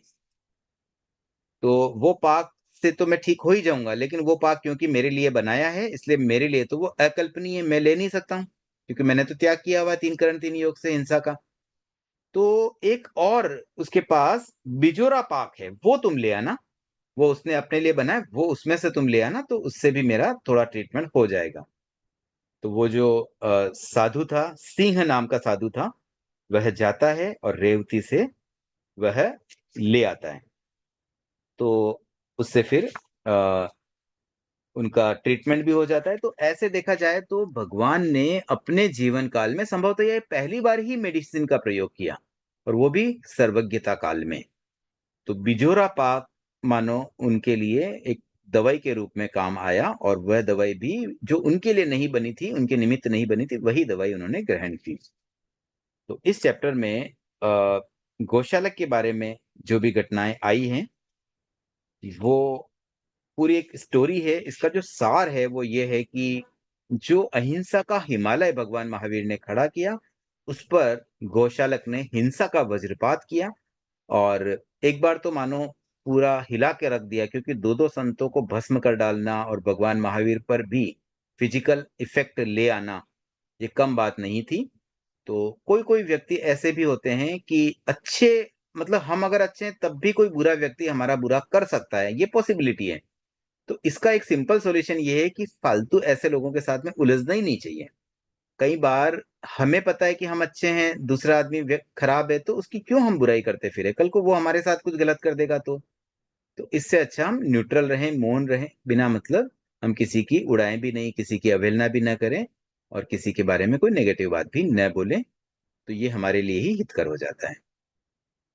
तो वो पाक से तो मैं ठीक हो ही जाऊंगा, लेकिन वो पाक क्योंकि मेरे लिए बनाया है, इसलिए मेरे लिए तो वो अकल्पनीय, मैं ले नहीं सकता हूँ, क्योंकि मैंने तो त्याग किया हुआ है 3 करण 3 योग से, हिंसा का। तो एक और उसके पास बिजोरा पाक है, वो तुम ले आना। वो उसने अपने लिए बनाया, वो उसमें से तुम ले आना, तो उससे भी मेरा थोड़ा ट्रीटमेंट हो जाएगा। तो वो जो साधु था, सिंह नाम का साधु था, वह जाता है और रेवती से वह ले आता है। तो उससे फिर उनका ट्रीटमेंट भी हो जाता है। तो ऐसे देखा जाए तो भगवान ने अपने जीवन काल में संभवतः यह पहली बार ही मेडिसिन का प्रयोग किया, और वो भी सर्वज्ञता काल में। तो बिजोरा पाक मानो उनके लिए एक दवाई के रूप में काम आया, और वह दवाई भी जो उनके लिए नहीं बनी थी, उनके निमित्त नहीं बनी थी, वही दवाई उन्होंने ग्रहण की। तो इस चैप्टर में गौशाला के बारे में जो भी घटनाएं आई हैं, वो पूरी एक स्टोरी है। इसका जो सार है वो ये है कि जो अहिंसा का हिमालय भगवान महावीर ने खड़ा किया, उस पर गौशालक ने हिंसा का वज्रपात किया, और एक बार तो मानो पूरा हिला के रख दिया, क्योंकि दो दो संतों को भस्म कर डालना और भगवान महावीर पर भी फिजिकल इफेक्ट ले आना, ये कम बात नहीं थी। तो कोई कोई व्यक्ति ऐसे भी होते हैं कि अच्छे, मतलब हम अगर अच्छे हैं तब भी कोई बुरा व्यक्ति हमारा बुरा कर सकता है, ये पॉसिबिलिटी है। तो इसका एक सिंपल सॉल्यूशन ये है कि फालतू ऐसे लोगों के साथ में उलझना ही नहीं चाहिए। कई बार हमें पता है कि हम अच्छे हैं, दूसरा आदमी खराब है, तो उसकी क्यों हम बुराई करते फिरे, कल को वो हमारे साथ कुछ गलत कर देगा तो इससे अच्छा हम न्यूट्रल रहें, मौन रहें, बिना मतलब हम किसी की उड़ाएं भी नहीं, किसी की अवहेलना भी ना करें, और किसी के बारे में कोई नेगेटिव बात भी न बोलें। तो ये हमारे लिए ही हितकर हो जाता है।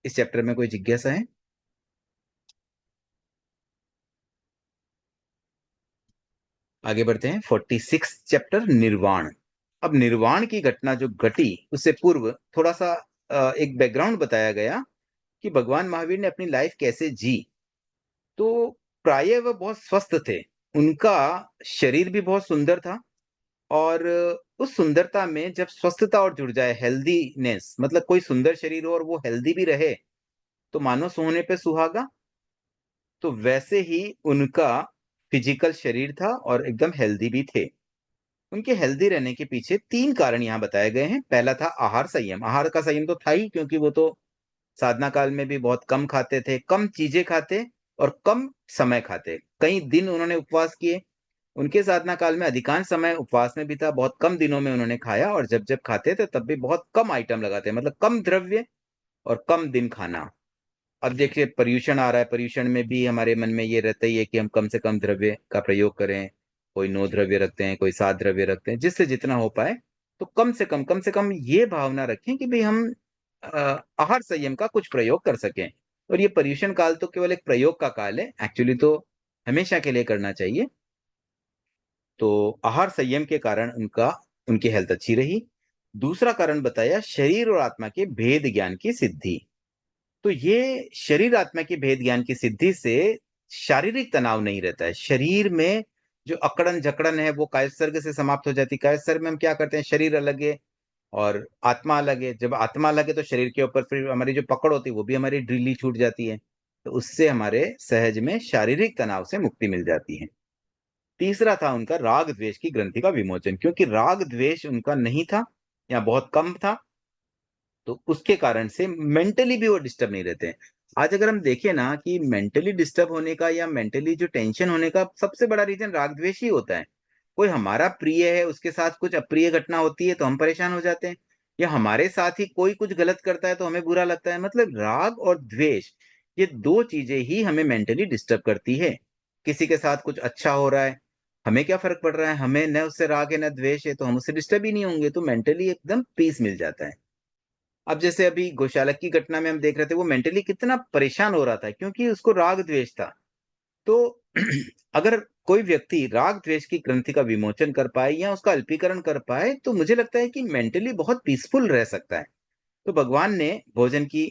इस चैप्टर में कोई जिज्ञासा है? आगे बढ़ते हैं। 46 चैप्टर, निर्वाण। अब निर्वाण की घटना जो घटी, उससे पूर्व थोड़ा सा एक बैकग्राउंड बताया गया कि भगवान महावीर ने अपनी लाइफ कैसे जी। तो प्रायः वह बहुत स्वस्थ थे, उनका शरीर भी बहुत सुंदर था, और उस सुंदरता में जब स्वस्थता और जुड़ जाए, हेल्दीनेस, मतलब कोई सुंदर शरीर हो और वो हेल्दी भी रहे, तो मानो सोने पे सुहागा। तो वैसे ही उनका फिजिकल शरीर था और एकदम हेल्दी भी थे। उनके हेल्दी रहने के पीछे तीन कारण यहाँ बताए गए हैं। पहला था आहार संयम। आहार का संयम तो था ही, क्योंकि वो तो साधना काल में भी बहुत कम खाते थे, कम चीजें खाते और कम समय खाते। कई दिन उन्होंने उपवास किए। उनके साधना काल में अधिकांश समय उपवास में भी था, बहुत कम दिनों में उन्होंने खाया, और जब जब खाते थे तब भी बहुत कम आइटम लगाते, मतलब कम द्रव्य और कम दिन खाना। अब देखिए पर्यूषण आ रहा है, पर्यूषण में भी हमारे मन में ये रहता ही है कि हम कम से कम द्रव्य का प्रयोग करें। कोई 9 द्रव्य रखते हैं, कोई 7 द्रव्य रखते हैं, जिससे जितना हो पाए। तो कम से कम ये भावना रखें कि भाई हम आहार संयम का कुछ प्रयोग कर सकें। और ये पर्यूषण काल तो केवल एक प्रयोग का काल है, एक्चुअली तो हमेशा के लिए करना चाहिए। तो आहार संयम के कारण उनकी हेल्थ अच्छी रही। दूसरा कारण बताया, शरीर और आत्मा के भेद ज्ञान की सिद्धि। तो ये शरीर आत्मा के भेद ज्ञान की सिद्धि से शारीरिक तनाव नहीं रहता है। शरीर में जो अकड़न जकड़न है वो कायसर्ग से समाप्त हो जाती है। कायसर्ग में हम क्या करते हैं, शरीर अलग है और आत्मा अलग है। जब आत्मा अलग है तो शरीर के ऊपर फिर हमारी जो पकड़ होती है वो भी हमारी ढीली छूट जाती है। तो उससे हमारे सहज में शारीरिक तनाव से मुक्ति मिल जाती है। तीसरा था उनका राग द्वेष की ग्रंथि का विमोचन, क्योंकि राग द्वेष उनका नहीं था या बहुत कम था, तो उसके कारण से मेंटली भी वो डिस्टर्ब नहीं रहते हैं। आज अगर हम देखें ना कि मेंटली डिस्टर्ब होने का या मेंटली जो टेंशन होने का सबसे बड़ा रीजन राग द्वेष ही होता है। कोई हमारा प्रिय है, उसके साथ कुछ अप्रिय घटना होती है तो हम परेशान हो जाते हैं, या हमारे साथ ही कोई कुछ गलत करता है तो हमें बुरा लगता है। मतलब राग और द्वेष, ये दो चीजें ही हमें मेंटली डिस्टर्ब करती है। किसी के साथ कुछ अच्छा हो रहा है, हमें क्या फर्क पड़ रहा है, हमें न उससे राग है न द्वेष है, तो हम उससे डिस्टर्ब ही नहीं होंगे, तो मेंटली एकदम पीस मिल जाता है। अब जैसे अभी गौशालक की घटना में हम देख रहे थे, वो मेंटली कितना परेशान हो रहा था क्योंकि उसको राग द्वेष था। तो अगर कोई व्यक्ति राग द्वेष की ग्रंथि का विमोचन कर पाए या उसका अल्पीकरण कर पाए, तो मुझे लगता है कि मेंटली बहुत पीसफुल रह सकता है। तो भगवान ने भोजन की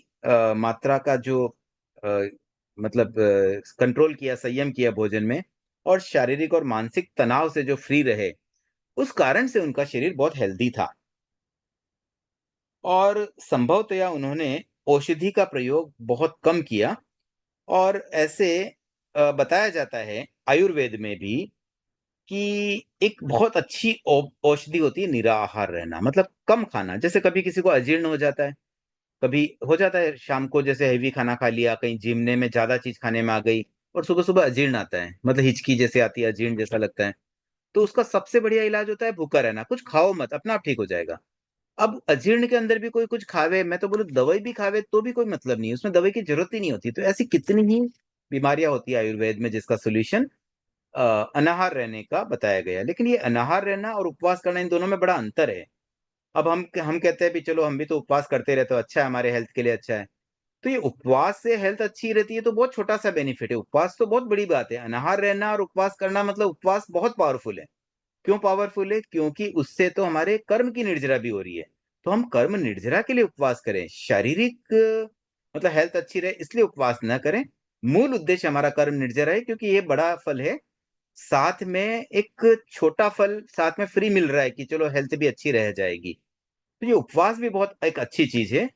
मात्रा का जो अ, मतलब कंट्रोल किया, संयम किया भोजन में, और शारीरिक और मानसिक तनाव से जो फ्री रहे, उस कारण से उनका शरीर बहुत हेल्दी था। और संभवतया उन्होंने औषधि का प्रयोग बहुत कम किया। और ऐसे बताया जाता है आयुर्वेद में भी कि एक बहुत अच्छी औषधि होती है निराहार रहना, मतलब कम खाना। जैसे कभी किसी को अजीर्ण हो जाता है, कभी हो जाता है शाम को जैसे हैवी खाना खा लिया, कहीं जिमने में ज्यादा चीज खाने में आ गई, और सुबह सुबह अजीर्ण आता है, मतलब हिचकी जैसे आती है, अजीर्ण जैसा लगता है। तो उसका सबसे बढ़िया इलाज होता है भूखा रहना, कुछ खाओ मत, अपना आप ठीक हो जाएगा। अब अजीर्ण के अंदर भी कोई कुछ खावे, मैं तो बोलूं दवाई भी खावे तो भी कोई मतलब नहीं है, उसमें दवाई की जरूरत ही नहीं होती। तो ऐसी कितनी ही बीमारियां होती है आयुर्वेद में जिसका सोल्यूशन अनाहार रहने का बताया गया। लेकिन ये अनाहार रहना और उपवास करना, इन दोनों में बड़ा अंतर है। अब हम कहते हैं भी चलो हम भी तो उपवास करते रहते, तो अच्छा है, हमारे हेल्थ के लिए अच्छा है। तो ये उपवास से हेल्थ अच्छी रहती है तो बहुत छोटा सा बेनिफिट है, उपवास तो बहुत बड़ी बात है। अनाहार रहना और उपवास करना मतलब उपवास बहुत पावरफुल है। क्यों पावरफुल है? क्योंकि उससे तो हमारे कर्म की निर्जरा भी हो रही है। तो हम कर्म निर्जरा के लिए उपवास करें, शारीरिक मतलब हेल्थ अच्छी रहे इसलिए उपवास न करें। मूल उद्देश्य हमारा कर्म निर्जरा है, क्योंकि ये बड़ा फल है, साथ में एक छोटा फल साथ में फ्री मिल रहा है कि चलो हेल्थ भी अच्छी रह जाएगी। तो ये उपवास भी बहुत एक अच्छी चीज है।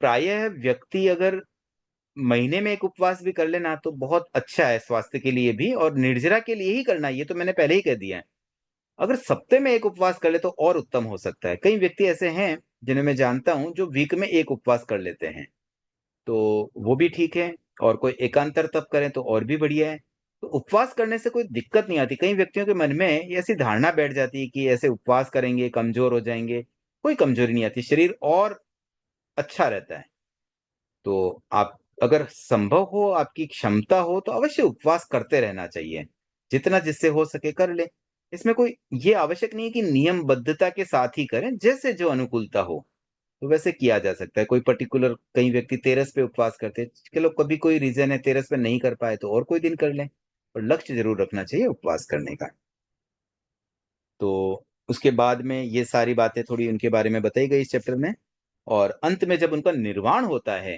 प्रायः व्यक्ति अगर महीने में एक उपवास भी कर लेना तो बहुत अच्छा है, स्वास्थ्य के लिए भी और निर्जरा के लिए ही करना, ये तो मैंने पहले ही कह दिया है। अगर सप्ते में एक उपवास कर ले तो और उत्तम हो सकता है। कई व्यक्ति ऐसे हैं जिन्हें मैं जानता हूं जो वीक में एक उपवास कर लेते हैं, तो वो भी ठीक है। और कोई एकांतर तप करें तो और भी बढ़िया है। तो उपवास करने से कोई दिक्कत नहीं आती। कई व्यक्तियों के मन में ये ऐसी धारणा बैठ जाती है कि ऐसे उपवास करेंगे कमजोर हो जाएंगे। कोई कमजोरी नहीं आती, शरीर और अच्छा रहता है। तो आप अगर संभव हो, आपकी क्षमता हो, तो अवश्य उपवास करते रहना चाहिए। जितना जिससे हो सके कर ले। इसमें कोई ये आवश्यक नहीं है कि नियमबद्धता के साथ ही करें, जैसे जो अनुकूलता हो तो वैसे किया जा सकता है। कोई पर्टिकुलर, कई व्यक्ति तेरस पे उपवास करते हैं, चलो कभी कोई रीजन है तेरस पे नहीं कर पाए तो और कोई दिन कर लें, पर लक्ष्य जरूर रखना चाहिए उपवास करने का। तो उसके बाद में ये सारी बातें थोड़ी उनके बारे में बताई गई इस चैप्टर में। और अंत में जब उनका निर्वाण होता है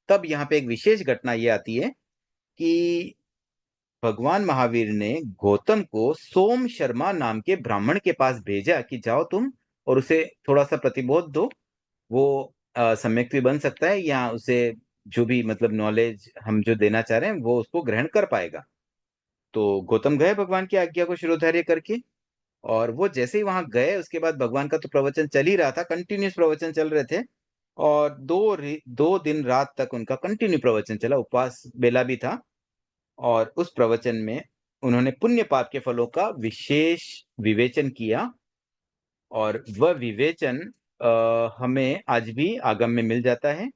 तब यहाँ पे एक विशेष घटना ये आती है कि भगवान महावीर ने गौतम को सोम शर्मा नाम के ब्राह्मण के पास भेजा कि जाओ तुम और उसे थोड़ा सा प्रतिबोध दो। वो सम्यक भी बन सकता है, या उसे जो भी मतलब नॉलेज हम जो देना चाह रहे हैं वो उसको ग्रहण कर पाएगा। तो गौतम गए भगवान की आज्ञा को शिरोधार्य करके। और वो जैसे ही वहां गए उसके बाद भगवान का तो प्रवचन चल ही रहा था, कंटिन्यूस प्रवचन चल रहे थे। और 2 दिन रात तक उनका कंटिन्यू प्रवचन चला, उपवास बेला भी था। और उस प्रवचन में उन्होंने पुण्य पाप के फलों का विशेष विवेचन किया। और वह विवेचन हमें आज भी आगम में मिल जाता है।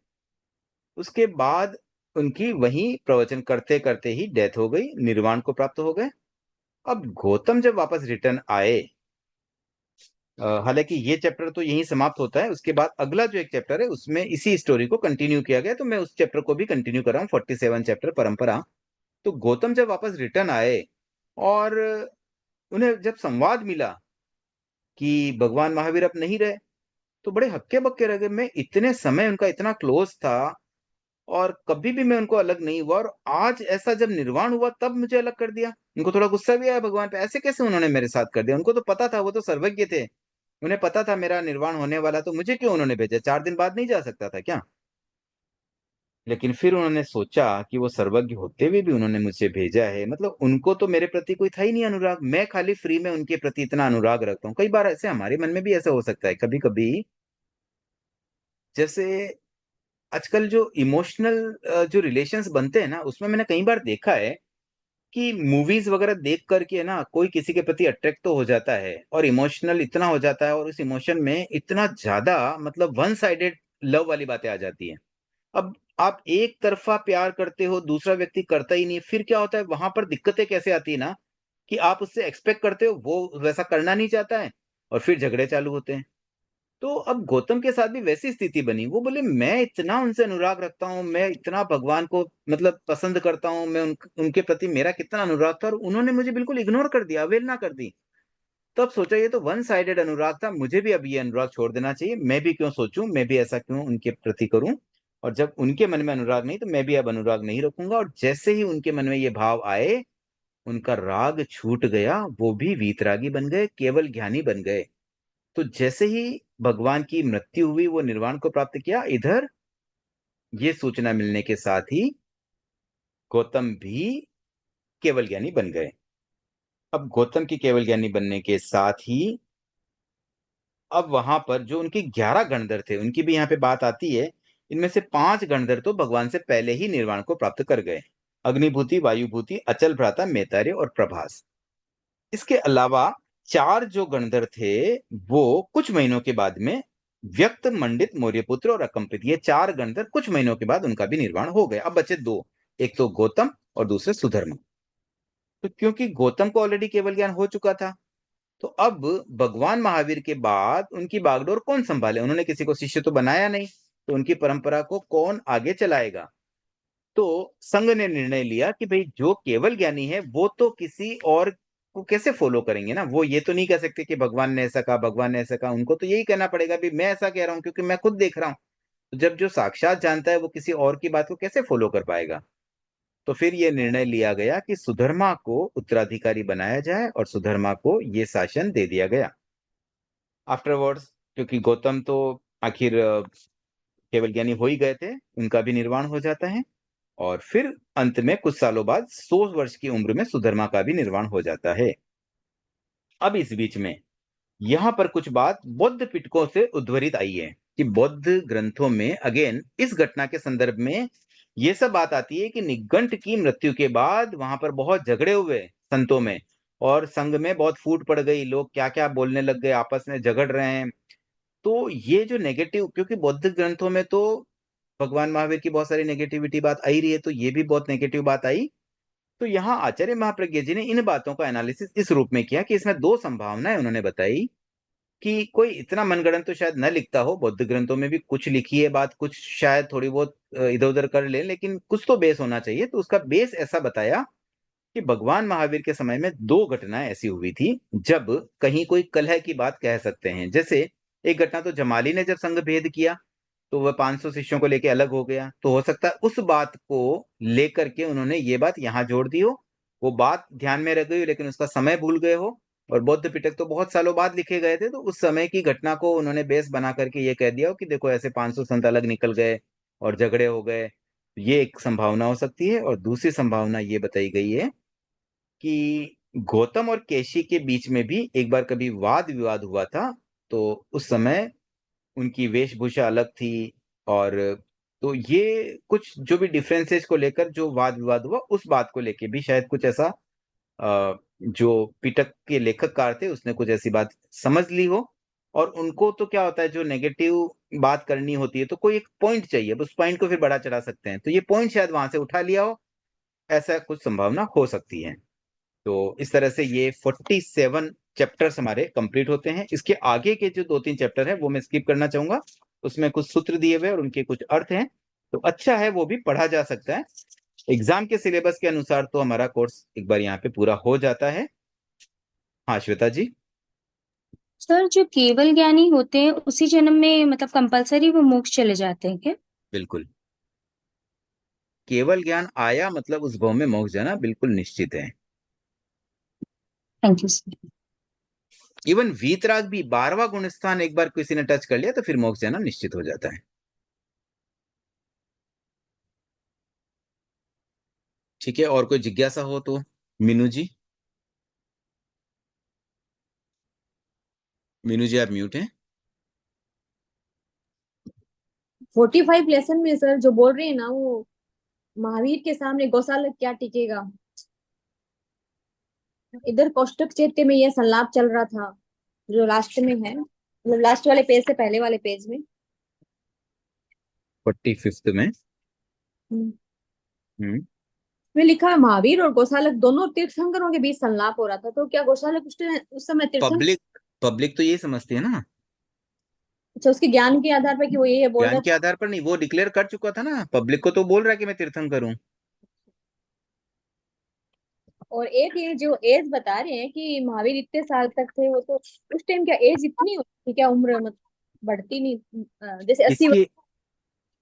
उसके बाद उनकी वहीं प्रवचन करते करते ही डेथ हो गई, निर्वाण को प्राप्त हो गए। अब गौतम जब वापस रिटर्न आए, हालांकि ये चैप्टर तो यहीं समाप्त होता है, उसके बाद अगला जो एक चैप्टर है उसमें इसी स्टोरी को कंटिन्यू किया गया, तो मैं उस चैप्टर को भी कंटिन्यू कर रहा हूँ, 47 चैप्टर परंपरा। तो गौतम जब वापस रिटर्न आए और उन्हें जब संवाद मिला कि भगवान महावीर अब नहीं रहे, तो बड़े हक्के बक्के रह गए। मैं इतने समय उनका इतना क्लोज था और कभी भी मैं उनको अलग नहीं हुआ, और आज ऐसा जब निर्वाण हुआ तब मुझे अलग कर दिया। उनको थोड़ा गुस्सा भी आया भगवान पे, ऐसे कैसे उन्होंने मेरे साथ कर दिया। उनको तो पता था, वो तो सर्वज्ञ थे, उन्हें पता था मेरा निर्वाण होने वाला, तो मुझे क्यों उन्होंने भेजा? 4 दिन बाद नहीं जा सकता था क्या? लेकिन फिर उन्होंने सोचा कि वो सर्वज्ञ होते हुए भी उन्होंने मुझे भेजा है, मतलब उनको तो मेरे प्रति कोई था ही नहीं अनुराग, मैं खाली फ्री में उनके प्रति इतना अनुराग रखता हूँ। कई बार ऐसे हमारे मन में भी ऐसा हो सकता है कभी कभी। जैसे आजकल जो इमोशनल जो रिलेशंस बनते हैं ना, उसमें मैंने कई बार देखा है कि मूवीज वगैरह देख करके ना कोई किसी के प्रति अट्रैक्ट तो हो जाता है और इमोशनल इतना हो जाता है, और उस इमोशन में इतना ज्यादा मतलब वन साइडेड लव वाली बातें आ जाती है। अब आप एक तरफा प्यार करते हो, दूसरा व्यक्ति करता ही नहीं, फिर क्या होता है वहां पर दिक्कतें कैसे आती है ना, कि आप उससे एक्सपेक्ट करते हो वो वैसा करना नहीं चाहता है, और फिर झगड़े चालू होते हैं। तो अब गौतम के साथ भी वैसी स्थिति बनी। वो बोले मैं इतना उनसे अनुराग रखता हूँ, मैं इतना भगवान को मतलब पसंद करता हूँ, मैं उनके प्रति मेरा कितना अनुराग था, और उन्होंने मुझे बिल्कुल इग्नोर कर दिया, अवहेलना कर दी। तब सोचा ये तो वन साइडेड अनुराग था, मुझे भी अब ये अनुराग छोड़ देना चाहिए। मैं भी क्यों सोचूं, मैं भी ऐसा क्यों उनके प्रति करूं। और जब उनके मन में अनुराग नहीं तो मैं भी अब अनुराग नहीं रखूंगा। और जैसे ही उनके मन में ये भाव आए, उनका राग छूट गया, वो भी वीतरागी बन गए, केवल ज्ञानी बन गए। तो जैसे ही भगवान की मृत्यु हुई, वो निर्वाण को प्राप्त किया। इधर ये सूचना मिलने के साथ ही गौतम भी केवल ज्ञानी बन गए। अब गौतम की केवल ज्ञानी बनने के साथ ही अब वहां पर जो उनके 11 गणधर थे उनकी भी यहाँ पे बात आती है। इनमें से 5 गणधर तो भगवान से पहले ही निर्वाण को प्राप्त कर गए, अग्निभूति, वायुभूति, अचल भ्राता, मैतार्य और प्रभास। इसके अलावा 4 जो गणधर थे वो कुछ महीनों के बाद में व्यक्त, मंडित, मौर्यपुत्र और अकंपित, ये 4 गणधर कुछ महीनों के बाद उनका भी निर्वाण हो गया। अब बचे 2, एक तो गौतम और दूसरे सुधर्मा। तो क्योंकि गौतम को ऑलरेडी केवल ज्ञान हो चुका था, तो अब भगवान महावीर के बाद उनकी बागडोर कौन संभाले? उन्होंने किसी को शिष्य तो बनाया नहीं, तो उनकी परंपरा को कौन आगे चलाएगा? तो संघ ने निर्णय लिया कि भाई जो केवल ज्ञानी है वो तो किसी और को कैसे फॉलो करेंगे ना, वो ये तो नहीं कह सकते कि भगवान ने ऐसा कहा, भगवान ने ऐसा कहा। उनको तो यही कहना पड़ेगा भी मैं ऐसा कह रहा हूं क्योंकि मैं खुद देख रहा हूं। तो जब जो साक्षात जानता है वो किसी और की बात को कैसे फॉलो कर पाएगा? तो फिर ये निर्णय लिया गया कि सुधर्मा को उत्तराधिकारी बनाया जाए और सुधर्मा को ये शासन दे दिया गया। आफ्टरवर्ड्स, क्योंकि गौतम तो आखिर केवल ज्ञानी हो ही गए थे, उनका भी निर्वाण हो जाता है। और फिर अंत में कुछ सालों बाद 100 वर्ष की उम्र में सुधर्मा का भी निर्वाण हो जाता है। अब इस बीच में यहाँ पर कुछ बात बौद्ध पिटकों से उद्धृत आई है कि बौद्ध ग्रंथों में अगेन इस घटना के संदर्भ में ये सब बात आती है कि निगंट की मृत्यु के बाद वहां पर बहुत झगड़े हुए संतों में, और संघ में बहुत फूट पड़ गई, लोग क्या क्या बोलने लग गए, आपस में झगड़ रहे हैं। तो ये जो नेगेटिव, क्योंकि बौद्ध ग्रंथों में तो भगवान महावीर की बहुत सारी नेगेटिविटी बात आई रही है, तो ये भी बहुत नेगेटिव बात आई। तो यहाँ आचार्य महाप्रज्ञ जी ने इन बातों का एनालिसिस इस रूप में किया कि इसमें दो संभावनाएं उन्होंने बताई कि कोई इतना मनगढ़ंत तो शायद न लिखता हो, बौद्ध ग्रंथों में भी कुछ लिखी है बात, कुछ शायद थोड़ी बहुत इधर उधर कर ले, लेकिन कुछ तो बेस होना चाहिए। तो उसका बेस ऐसा बताया कि भगवान महावीर के समय में दो घटनाएं ऐसी हुई थी जब कहीं कोई कलह की बात कह सकते हैं। जैसे एक घटना तो जमाली ने जब संघ भेद किया तो वह 500 शिष्यों को लेके अलग हो गया, तो हो सकता है उस बात को लेकर के उन्होंने ये बात यहाँ जोड़ दी हो। वो बात ध्यान में रह गई हो लेकिन उसका समय भूल गए हो, और बौद्ध पिटक तो बहुत सालों बाद लिखे गए थे, तो उस समय की घटना को उन्होंने बेस बना करके ये कह दिया हो कि देखो ऐसे 500 संत अलग निकल गए और झगड़े हो गए। ये एक संभावना हो सकती है। और दूसरी संभावना ये बताई गई है कि गौतम और केशी के बीच में भी एक बार कभी वाद विवाद हुआ था, तो उस समय उनकी वेशभूषा अलग थी। और तो ये कुछ जो भी डिफरेंसेस को लेकर जो वाद विवाद हुआ, उस बात को लेके भी शायद कुछ ऐसा जो पिटक के लेखककार थे उसने कुछ ऐसी बात समझ ली हो। और उनको तो क्या होता है, जो नेगेटिव बात करनी होती है तो कोई एक पॉइंट चाहिए, उस पॉइंट को फिर बड़ा चढ़ा सकते हैं, तो ये पॉइंट शायद वहां से उठा लिया हो, ऐसा कुछ संभावना हो सकती है। तो इस तरह से ये 47 चैप्टर्स हमारे कंप्लीट होते हैं। इसके आगे के जो दो तीन चैप्टर है वो मैं स्किप करना चाहूंगा, उसमें कुछ सूत्र दिए हुए और उनके कुछ अर्थ हैं, तो अच्छा है वो भी पढ़ा जा सकता है। एग्जाम के सिलेबस के अनुसार तो हमारा कोर्स एक बार यहाँ पे पूरा हो जाता है। हाँ श्वेता जी। सर जो केवल ज्ञानी होते हैं उसी जन्म में मतलब कंपलसरी वो मोक्ष चले जाते हैं क्या? बिल्कुल, केवल ज्ञान आया मतलब उस भाव में मोक्ष जाना बिल्कुल निश्चित है। Thank you sir. इवन वीतराग भी 12वां गुण स्थान एक बार किसी ने टच कर लिया तो फिर मोक्ष जाना निश्चित हो जाता है। ठीक है, और कोई जिज्ञासा हो तो मीनू जी। मीनू जी आप म्यूट हैं। 45 लेसन में सर जो बोल रहे हैं ना वो महावीर के सामने गौशाला क्या टिकेगा। इधर कौष्टक चैत्य में यह संलाप चल रहा था जो लास्ट में है, मतलब लास्ट वाले पेज से पहले वाले पेज में। 45th में। हम्म, हम्म। में लिखा है महावीर और गौशालक दोनों तीर्थंकरों के बीच संलाप हो रहा था, तो क्या गौशालक उस समय तीर्थंकर? पब्लिक पब्लिक तो यही समझती है ना। अच्छा, उसके ज्ञान के आधार पर कि वो ये बोल ज्ञान रहा के था। आधार पर नहीं, वो डिक्लेयर कर चुका था ना, पब्लिक को तो बोल रहा है कि मैं तीर्थंकर हूँ। और एक ये जो एज बता रहे हैं कि महावीर इतने साल तक थे, वो तो उस टाइम क्या एज इतनी होती थी क्या, उम्र मतलब बढ़ती नहीं? जैसे 80 इसके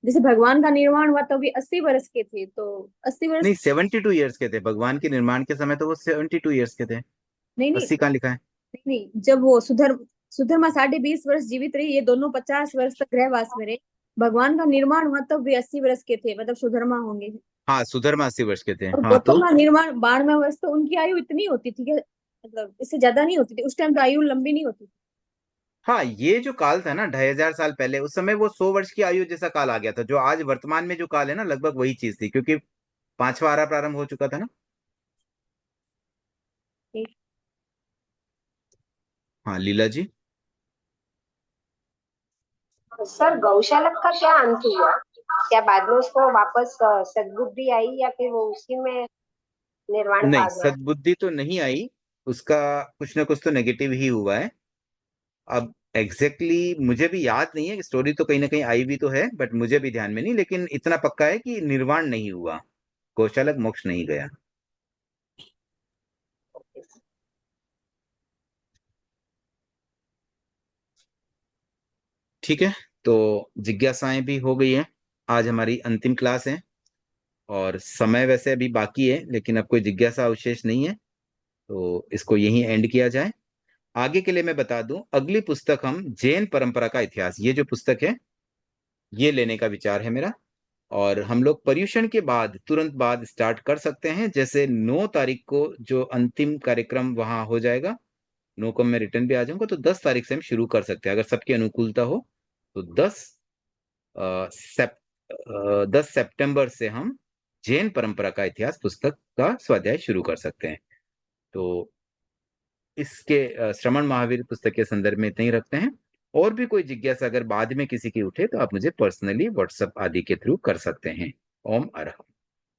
जैसे भगवान का निर्माण हुआ तो भी 80 वर्ष के थे, तो 80 वर्ष। नहीं, 72 ईयर्स के थे भगवान के निर्माण के समय, तो वो 72 ईयर्स के थे। नहीं नहीं 80 कहाँ लिखा है? नहीं, जब वो सुधर्मा 20.5 वर्ष जीवित रही, ये दोनों 50 वर्ष तक गृहवास में रहे। भगवान का निर्माण हुआ तब भी 80 वर्ष के थे, मतलब सुधर्मा होंगे। हाँ, सुधर्मा 80 वर्ष के थे, और हाँ गौतम तो। का निर्माण 92 वर्ष, तो उनकी आयु इतनी होती थी कि मतलब इससे ज्यादा नहीं होती थी उस टाइम, तो आयु लंबी नहीं होती थी। हाँ, ये जो काल था ना 2500 साल पहले, उस समय वो 100 वर्ष की आयु जैसा काल आ गया था। जो आज वर्तमान में जो काल है ना, लगभग वही चीज थी, क्योंकि पांचवा आरा प्रारंभ हो चुका था ना। हाँ लीला जी। सर गौशालक का क्या अंत हुआ? क्या बाद में उसको वापस सद्बुद्धि आई या फिर वो उसी में निर्वाण नहीं, पा गया। सद्बुद्धि तो नहीं आई, उसका कुछ ना कुछ तो नेगेटिव ही हुआ है। अब एग्जैक्टली मुझे भी याद नहीं है, स्टोरी तो कहीं ना कहीं आई भी तो है, बट मुझे भी ध्यान में नहीं, लेकिन इतना पक्का है कि निर्वाण नहीं हुआ, गौशालक मोक्ष नहीं गया। ठीक है, तो जिज्ञासाएं भी हो गई है। आज हमारी अंतिम क्लास है, और समय वैसे अभी बाकी है, लेकिन अब कोई जिज्ञासा अवशेष नहीं है, तो इसको यहीं एंड किया जाए। आगे के लिए मैं बता दूं, अगली पुस्तक हम जैन परंपरा का इतिहास, ये जो पुस्तक है ये लेने का विचार है मेरा। और हम लोग पर्यूषण के बाद तुरंत बाद स्टार्ट कर सकते हैं, जैसे 9 तारीख को जो अंतिम कार्यक्रम वहां हो जाएगा, 9 को मैं रिटर्न भी आ जाऊंगा, तो 10 तारीख से हम शुरू कर सकते हैं अगर सबकी अनुकूलता हो। तो 10 सितंबर से हम जैन परंपरा का इतिहास पुस्तक का स्वाध्याय शुरू कर सकते हैं। तो इसके श्रवण महावीर पुस्तक के संदर्भ में इतना ही रखते हैं। और भी कोई जिज्ञासा अगर बाद में किसी की उठे तो आप मुझे पर्सनली व्हाट्सएप आदि के थ्रू कर सकते हैं। ओम अरहम।